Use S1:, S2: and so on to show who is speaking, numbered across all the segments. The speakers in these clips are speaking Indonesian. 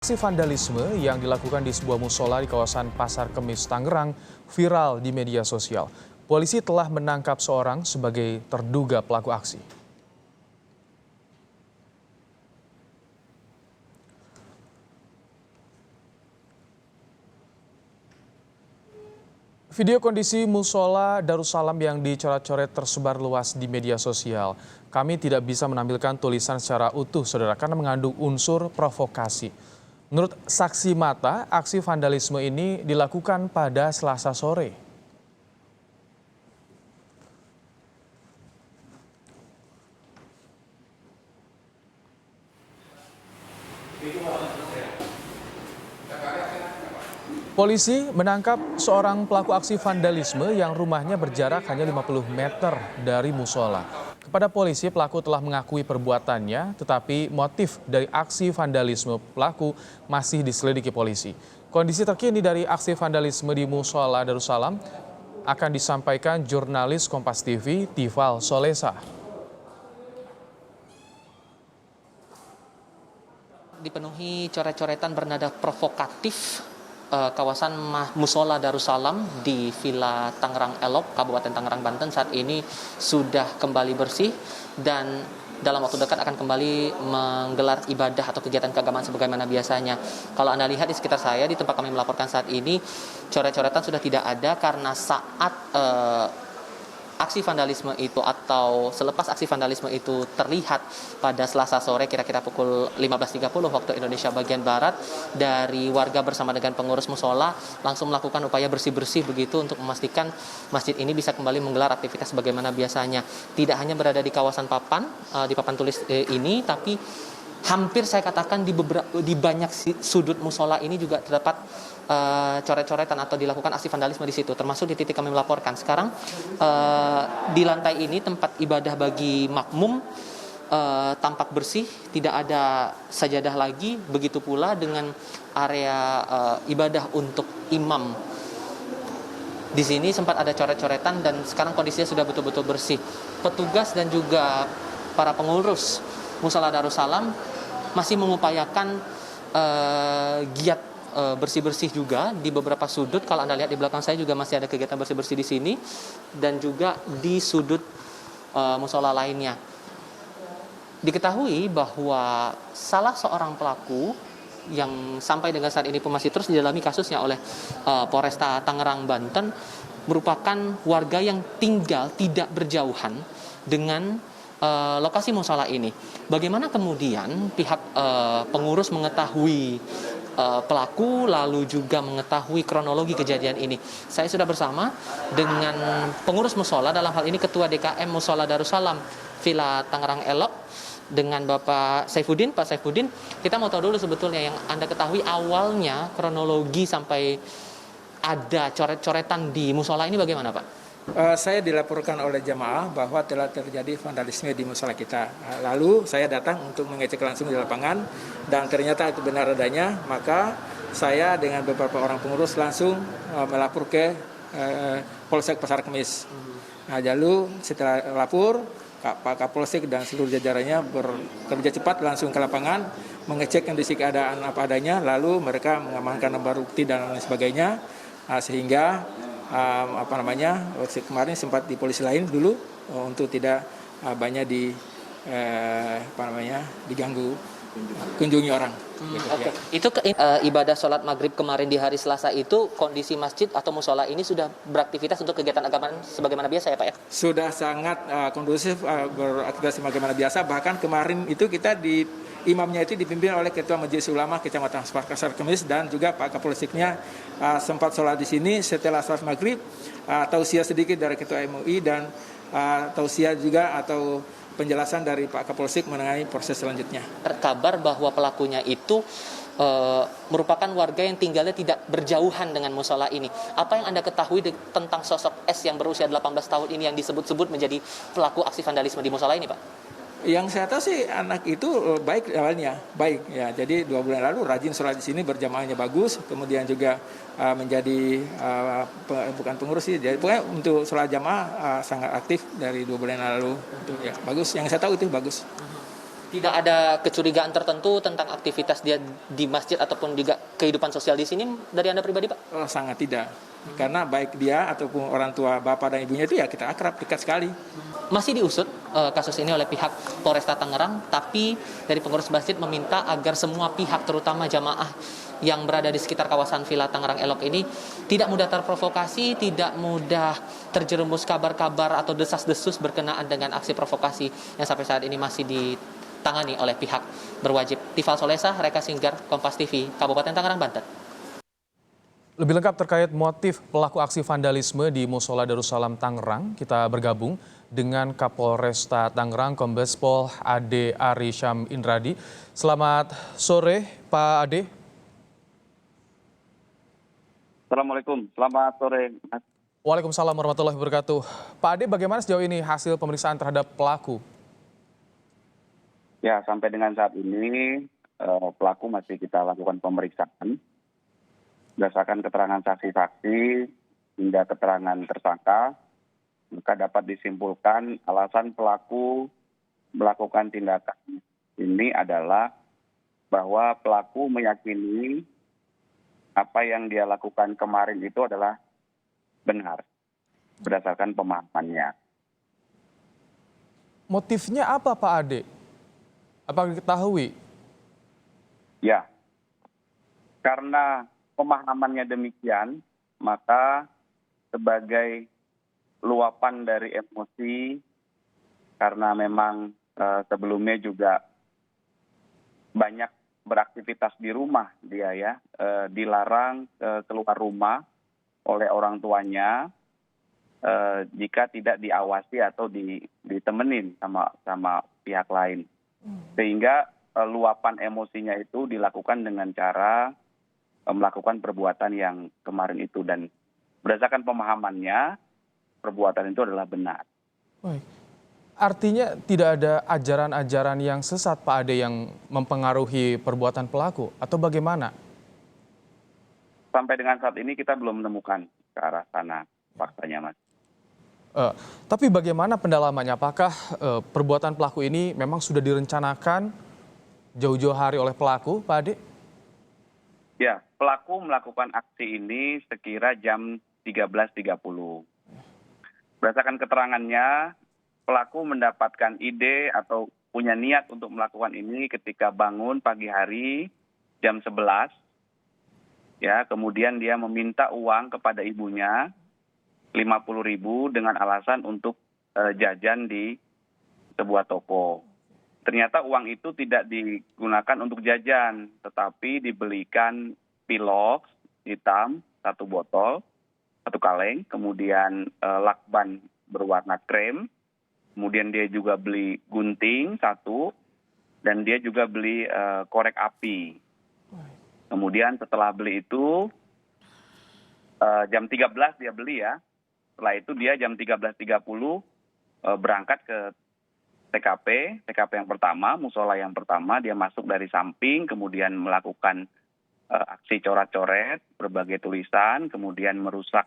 S1: Aksi vandalisme yang dilakukan di sebuah musola di kawasan Pasar Kemis, Tangerang viral di media sosial. Polisi telah menangkap seorang sebagai terduga pelaku aksi. Video kondisi musola Darussalam yang dicoret-coret tersebar luas di media sosial. Kami tidak bisa menampilkan tulisan secara utuh, saudara, karena mengandung unsur provokasi. Menurut saksi mata, aksi vandalisme ini dilakukan pada Selasa sore. Polisi menangkap seorang pelaku aksi vandalisme yang rumahnya berjarak hanya 50 meter dari musola. Kepada polisi, pelaku telah mengakui perbuatannya, tetapi motif dari aksi vandalisme pelaku masih diselidiki polisi. Kondisi terkini dari aksi vandalisme di musola Darussalam akan disampaikan jurnalis Kompas TV, Tifal Solesa.
S2: Dipenuhi coret-coretan bernada provokatif kawasan Musola Darussalam di Villa Tangerang Elok, Kabupaten Tangerang, Banten saat ini sudah kembali bersih dan dalam waktu dekat akan kembali menggelar ibadah atau kegiatan keagamaan sebagaimana biasanya. Kalau Anda lihat di sekitar saya, di tempat kami melaporkan saat ini, coret-coretan sudah tidak ada karena saat aksi vandalisme itu atau selepas aksi vandalisme itu terlihat pada Selasa sore kira-kira pukul 15.30 waktu Indonesia bagian Barat, dari warga bersama dengan pengurus musola langsung melakukan upaya bersih-bersih begitu untuk memastikan masjid ini bisa kembali menggelar aktivitas sebagaimana biasanya. Tidak hanya berada di kawasan di papan tulis ini, tapi hampir saya katakan di banyak sudut musola ini juga terdapat coret-coretan atau dilakukan aksi vandalisme di situ, termasuk di titik kami melaporkan. Sekarang di lantai ini tempat ibadah bagi makmum tampak bersih, tidak ada sajadah lagi, begitu pula dengan area ibadah untuk imam. Di sini sempat ada coret-coretan dan sekarang kondisinya sudah betul-betul bersih. Petugas dan juga para pengurus Musola Darussalam masih mengupayakan giat bersih-bersih juga di beberapa sudut. Kalau Anda lihat di belakang saya juga masih ada kegiatan bersih-bersih di sini dan juga di sudut musola lainnya. Diketahui bahwa salah seorang pelaku yang sampai dengan saat ini pun masih terus didalami kasusnya oleh Polresta Tangerang, Banten, merupakan warga yang tinggal tidak berjauhan dengan lokasi musola ini. Bagaimana kemudian pihak pengurus mengetahui pelaku lalu juga mengetahui kronologi kejadian ini? Saya sudah bersama dengan pengurus musola, dalam hal ini Ketua DKM Musola Darussalam Villa Tangerang Elok, dengan Bapak Saifuddin. Pak Saifuddin, kita mau tahu dulu sebetulnya yang Anda ketahui awalnya kronologi sampai ada coret-coretan di musola ini bagaimana, Pak?
S3: Saya dilaporkan oleh jamaah bahwa telah terjadi vandalisme di musola kita. Lalu saya datang untuk mengecek langsung di lapangan dan ternyata itu benar adanya. Maka saya dengan beberapa orang pengurus langsung melapor ke Polsek Pasar Kemis. Nah, lalu setelah lapor, Pak Kapolsek dan seluruh jajarannya bekerja cepat langsung ke lapangan, mengecek kondisi keadaan apa adanya, lalu mereka mengamankan barang bukti dan lain sebagainya, sehingga kemarin sempat di polisi lain dulu untuk tidak banyak diganggu kunjungi orang.
S2: Oke. Itu ibadah sholat maghrib kemarin di hari Selasa itu kondisi masjid atau musola ini sudah beraktivitas untuk kegiatan agama sebagaimana biasa ya, Pak ya?
S3: Sudah sangat kondusif beraktivitas sebagaimana biasa. Bahkan kemarin itu kita imamnya itu dipimpin oleh Ketua Majelis Ulama Kecamatan Pasar Kemis dan juga Pak Kapolseknya sempat sholat di sini. Setelah sholat maghrib, tausiah sedikit dari Ketua MUI dan tausiah juga atau penjelasan dari Pak Kapolsek mengenai proses selanjutnya.
S2: Kabar bahwa pelakunya itu merupakan warga yang tinggalnya tidak berjauhan dengan musola ini. Apa yang Anda ketahui tentang sosok S yang berusia 18 tahun ini yang disebut-sebut menjadi pelaku aksi vandalisme di musola ini, Pak?
S3: Yang saya tahu sih anak itu baik awalnya, baik ya. Jadi 2 bulan lalu rajin sholat di sini, berjamaahnya bagus, kemudian juga menjadi bukan pengurus sih, jadi pokoknya untuk sholat jamaah sangat aktif dari 2 bulan lalu. Itu ya bagus. Yang saya tahu itu bagus.
S2: Tidak ada kecurigaan tertentu tentang aktivitas dia di masjid ataupun juga kehidupan sosial di sini dari Anda pribadi, Pak?
S3: Oh, sangat tidak. Karena baik dia ataupun orang tua bapak dan ibunya itu ya kita akrab, dekat sekali.
S2: Masih diusut kasus ini oleh pihak Polresta Tangerang, tapi dari pengurus masjid meminta agar semua pihak, terutama jamaah yang berada di sekitar kawasan Villa Tangerang Elok ini tidak mudah terprovokasi, tidak mudah terjerumus kabar-kabar atau desas-desus berkenaan dengan aksi provokasi yang sampai saat ini masih ditangani oleh pihak berwajib. Tifal Solesa, Reka Singgar, Kompas TV, Kabupaten Tangerang, Banten.
S1: Lebih lengkap terkait motif pelaku aksi vandalisme di Musola Darussalam Tangerang, kita bergabung dengan Kapolresta Tangerang, Kombes Pol Ade Ari Syam Indradi. Selamat sore, Pak Ade.
S4: Assalamualaikum, selamat sore.
S1: Waalaikumsalam warahmatullahi wabarakatuh. Pak Ade, bagaimana sejauh ini hasil pemeriksaan terhadap pelaku?
S4: Ya, sampai dengan saat ini pelaku masih kita lakukan pemeriksaan. Berdasarkan keterangan saksi-saksi hingga keterangan tersangka, maka dapat disimpulkan alasan pelaku melakukan tindakan ini adalah bahwa pelaku meyakini apa yang dia lakukan kemarin itu adalah benar berdasarkan pemahamannya.
S1: Motifnya apa, Pak Ade? Apakah diketahui?
S4: Ya, karena pemahamannya demikian, maka sebagai luapan dari emosi, karena memang sebelumnya juga banyak beraktivitas di rumah dia ya, dilarang keluar rumah oleh orang tuanya jika tidak diawasi atau ditemenin sama pihak lain. Sehingga luapan emosinya itu dilakukan dengan cara melakukan perbuatan yang kemarin itu, dan berdasarkan pemahamannya perbuatan itu adalah benar.
S1: Baik. Artinya tidak ada ajaran-ajaran yang sesat, Pak Ade, yang mempengaruhi perbuatan pelaku atau bagaimana?
S4: Sampai dengan saat ini kita belum menemukan ke arah sana faktanya, Mas.
S1: Tapi bagaimana pendalamannya? Apakah perbuatan pelaku ini memang sudah direncanakan jauh-jauh hari oleh pelaku, Pak Ade?
S4: Ya, pelaku melakukan aksi ini sekira jam 13.30. Berdasarkan keterangannya, pelaku mendapatkan ide atau punya niat untuk melakukan ini ketika bangun pagi hari jam 11. Ya, kemudian dia meminta uang kepada ibunya 50.000 dengan alasan untuk jajan di sebuah toko. Ternyata uang itu tidak digunakan untuk jajan, tetapi dibelikan pilox hitam 1 botol, 1 kaleng, kemudian lakban berwarna krem, kemudian dia juga beli gunting 1, dan dia juga beli korek api. Kemudian setelah beli itu, jam 13 dia beli ya, setelah itu dia jam 13.30 berangkat ke TKP yang pertama, musola yang pertama, dia masuk dari samping, kemudian melakukan aksi coret-coret, berbagai tulisan, kemudian merusak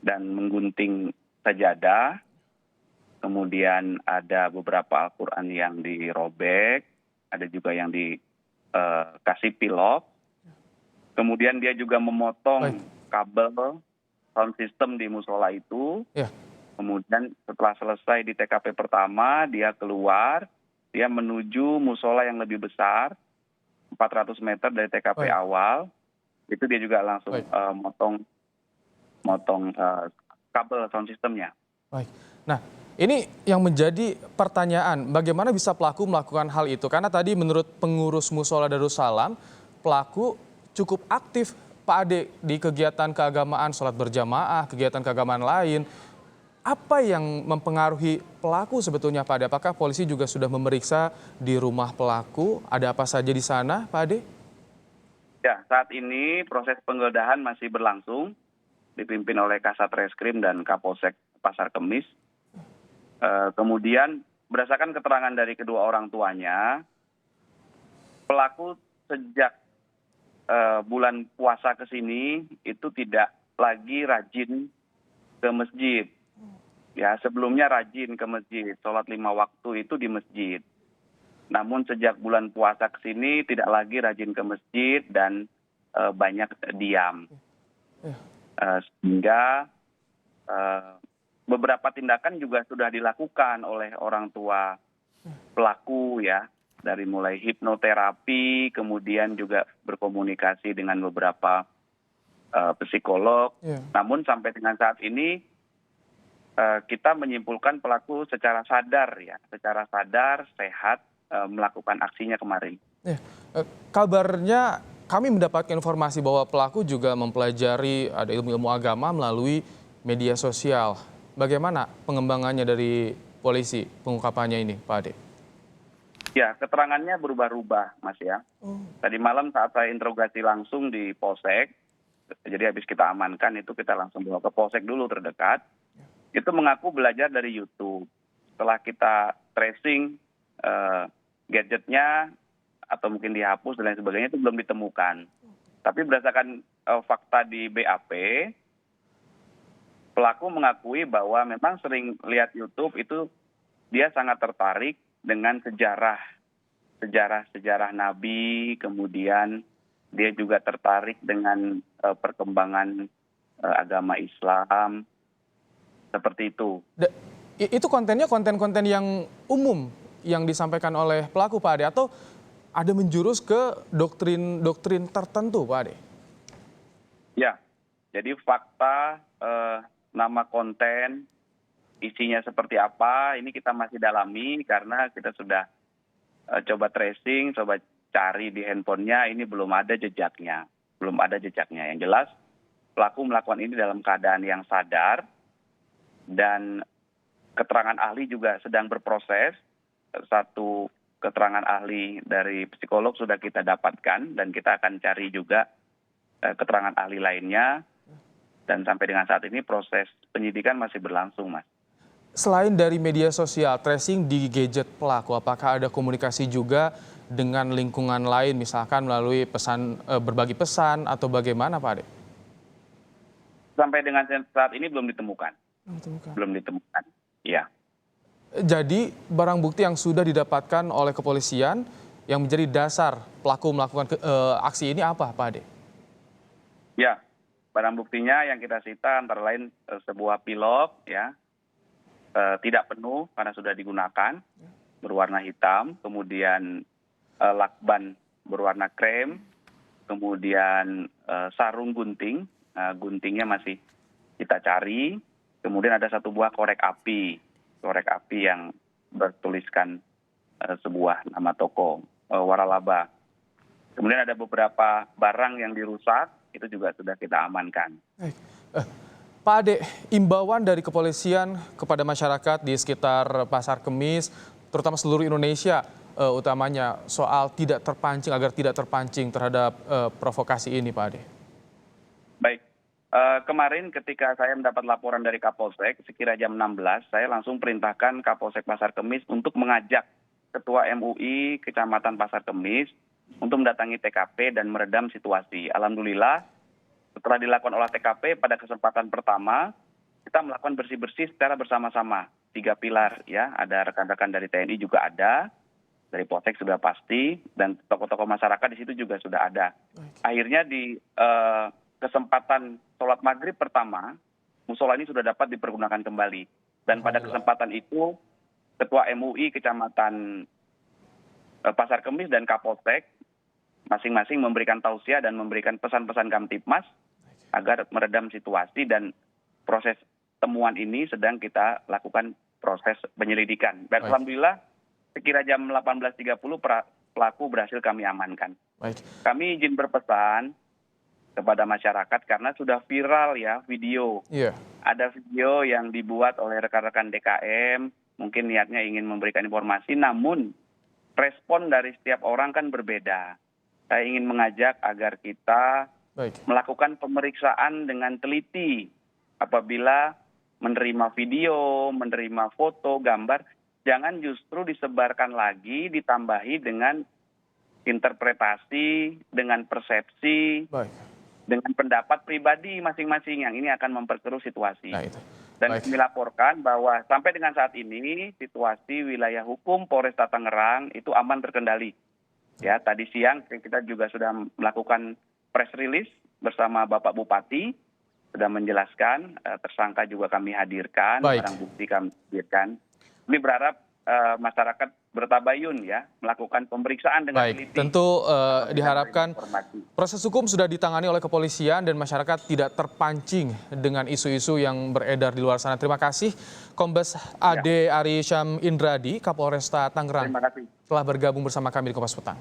S4: dan menggunting sajadah, kemudian ada beberapa Al-Quran yang dirobek, ada juga yang dikasih pilok, kemudian dia juga memotong kabel sound system di musola itu.
S1: Ya.
S4: Kemudian setelah selesai di TKP pertama, dia keluar, dia menuju musola yang lebih besar, 400 meter dari TKP awal. Itu dia juga langsung motong kabel sound systemnya.
S1: Baik. Nah, ini yang menjadi pertanyaan, bagaimana bisa pelaku melakukan hal itu? Karena tadi menurut pengurus Musola Darussalam, pelaku cukup aktif, Pak Ade, di kegiatan keagamaan, sholat berjamaah, kegiatan keagamaan lain. Apa yang mempengaruhi pelaku sebetulnya, Pak Ade? Apakah polisi juga sudah memeriksa di rumah pelaku? Ada apa saja di sana, Pak Ade?
S4: Ya, saat ini proses penggeledahan masih berlangsung, dipimpin oleh Kasat Reskrim dan Kapolsek Pasar Kemis. Kemudian berdasarkan keterangan dari kedua orang tuanya, pelaku sejak bulan puasa ke sini itu tidak lagi rajin ke masjid. Ya, sebelumnya rajin ke masjid, sholat 5 waktu itu di masjid. namun sejak bulan puasa ke sini tidak lagi rajin ke masjid dan banyak diam. Sehingga beberapa tindakan juga sudah dilakukan oleh orang tua pelaku ya, dari mulai hipnoterapi, kemudian juga berkomunikasi dengan beberapa psikolog. Namun sampai dengan saat ini kita menyimpulkan pelaku secara sadar ya, secara sadar, sehat melakukan aksinya kemarin.
S1: Kabarnya kami mendapatkan informasi bahwa pelaku juga mempelajari ada ilmu-ilmu agama melalui media sosial. Bagaimana pengembangannya dari polisi pengungkapannya ini, Pak Ade?
S4: Ya, keterangannya berubah-ubah, Mas ya. Tadi malam saat saya interogasi langsung di Polsek, jadi habis kita amankan itu kita langsung bawa ke Polsek dulu terdekat, itu mengaku belajar dari YouTube. Setelah kita tracing gadgetnya atau mungkin dihapus dan lain sebagainya itu belum ditemukan. Tapi berdasarkan fakta di BAP, pelaku mengakui bahwa memang sering lihat YouTube itu dia sangat tertarik dengan sejarah Nabi, kemudian dia juga tertarik dengan perkembangan agama Islam, seperti itu.
S1: Itu kontennya konten-konten yang umum yang disampaikan oleh pelaku, Pak Ade, atau ada menjurus ke doktrin tertentu, Pak Ade?
S4: Ya, jadi fakta, nama konten, isinya seperti apa, ini kita masih dalami karena kita sudah coba tracing, coba cari di handphonenya, ini belum ada jejaknya. Yang jelas pelaku melakukan ini dalam keadaan yang sadar dan keterangan ahli juga sedang berproses. Satu keterangan ahli dari psikolog sudah kita dapatkan dan kita akan cari juga keterangan ahli lainnya. Dan sampai dengan saat ini proses penyidikan masih berlangsung, Mas.
S1: Selain dari media sosial, tracing di gadget pelaku, apakah ada komunikasi juga dengan lingkungan lain, misalkan melalui berbagi pesan atau bagaimana, Pak Ade?
S4: Sampai dengan saat ini belum ditemukan. Belum ditemukan, ya.
S1: Jadi barang bukti yang sudah didapatkan oleh kepolisian yang menjadi dasar pelaku melakukan aksi ini apa, Pak Ade?
S4: Ya, barang buktinya yang kita sita antara lain sebuah pilok, ya, tidak penuh karena sudah digunakan, berwarna hitam, kemudian lakban berwarna krem, kemudian sarung gunting, guntingnya masih kita cari, kemudian ada satu buah korek api yang bertuliskan sebuah nama toko, waralaba. Kemudian ada beberapa barang yang dirusak, itu juga sudah kita amankan.
S1: Pak Ade, imbauan dari kepolisian kepada masyarakat di sekitar Pasar Kemis, terutama seluruh Indonesia, utamanya soal agar tidak terpancing terhadap provokasi ini, Pak Ade.
S4: Baik. Kemarin ketika saya mendapat laporan dari Kapolsek, sekira jam 16, saya langsung perintahkan Kapolsek Pasar Kemis untuk mengajak Ketua MUI Kecamatan Pasar Kemis untuk mendatangi TKP dan meredam situasi. Alhamdulillah, setelah dilakukan olah TKP pada kesempatan pertama, kita melakukan bersih-bersih secara bersama-sama. 3 pilar, ya. Ada rekan-rekan dari TNI juga ada, dari Polsek sudah pasti, dan tokoh-tokoh masyarakat di situ juga sudah ada. Akhirnya di kesempatan sholat maghrib pertama, musola ini sudah dapat dipergunakan kembali. Dan pada kesempatan itu, Ketua MUI Kecamatan Pasar Kemis dan Kapolsek masing-masing memberikan tausiah dan memberikan pesan-pesan Kamtibmas agar meredam situasi, dan proses temuan ini sedang kita lakukan proses penyelidikan. Dan alhamdulillah sekira jam 18.30 pelaku berhasil kami amankan. Kami izin berpesan kepada masyarakat karena sudah viral ya video. Ada video yang dibuat oleh rekan-rekan DKM, mungkin niatnya ingin memberikan informasi, namun respon dari setiap orang kan berbeda. Saya ingin mengajak agar kita melakukan pemeriksaan dengan teliti. Apabila menerima video, menerima foto, gambar, jangan justru disebarkan lagi, ditambahi dengan interpretasi, dengan persepsi, dengan pendapat pribadi masing-masing, yang ini akan memperkeruh situasi. Dan
S1: Baik.
S4: kami laporkan bahwa sampai dengan saat ini situasi wilayah hukum Polresta Tangerang itu aman terkendali. Ya, tadi siang kita juga sudah melakukan press release bersama Bapak Bupati, sudah menjelaskan, tersangka juga kami hadirkan,
S1: Baik.
S4: barang bukti kami hadirkan. Kami berharap masyarakat bertabayun ya, melakukan pemeriksaan dengan
S1: Baik,
S4: teliti.
S1: tentu
S4: Apabila
S1: diharapkan
S4: ada informasi.
S1: proses hukum sudah ditangani oleh kepolisian dan masyarakat tidak terpancing dengan isu-isu yang beredar di luar sana. Terima kasih Kombes AD Ari Syam Indradi, Kapolresta Tangerang,
S4: Terima kasih.
S1: telah bergabung bersama kami di Kompas Petang.